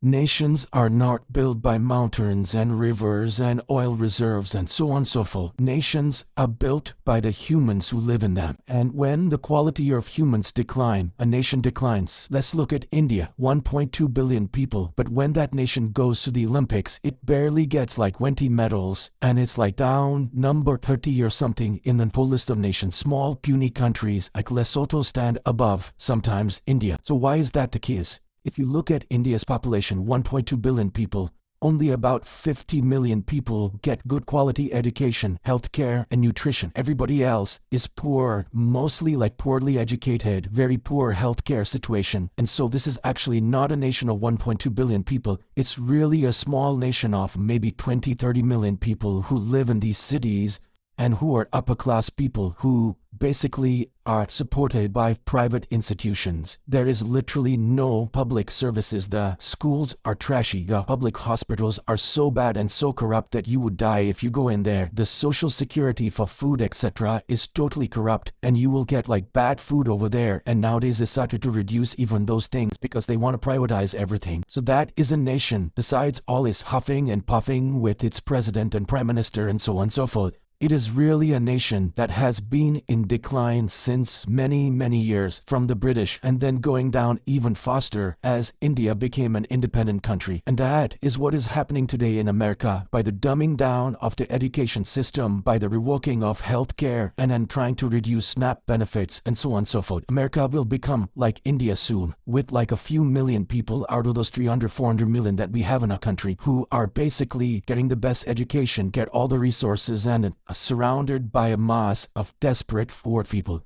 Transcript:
Nations are not built by mountains and rivers and oil reserves and so on and so forth. Nations are built by the humans who live in them. And when the quality of humans decline, a nation declines. Let's look at India, 1.2 billion people. But when that nation goes to the Olympics, it barely gets like 20 medals. And it's like down number 30 or something in the whole list of nations. Small, puny countries like Lesotho stand above sometimes India. So why is that the case? If you look at India's population, 1.2 billion people, only about 50 million people get good quality education, healthcare, and nutrition. Everybody else is poor, mostly like poorly educated, very poor healthcare situation. And so this is actually not a nation of 1.2 billion people. It's really a small nation of maybe 20, 30 million people who live in these cities and who are upper class people who basically are supported by private institutions. There is literally no public services. The schools are trashy. The public hospitals are so bad and so corrupt that you would die if you go in there. The social security for food, etc. is totally corrupt, and you will get like bad food over there. And nowadays they started to reduce even those things because they want to privatize everything. So that is a nation, besides all this huffing and puffing with its president and prime minister and so on and so forth. It is really a nation that has been in decline since many, many years from the British, and then going down even faster as India became an independent country. And that is what is happening today in America by the dumbing down of the education system, by the revoking of healthcare, and then trying to reduce SNAP benefits and so on and so forth. America will become like India soon, with like a few million people out of those 300, 400 million that we have in our country who are basically getting the best education, get all the resources, and surrounded by a mass of desperate poor people.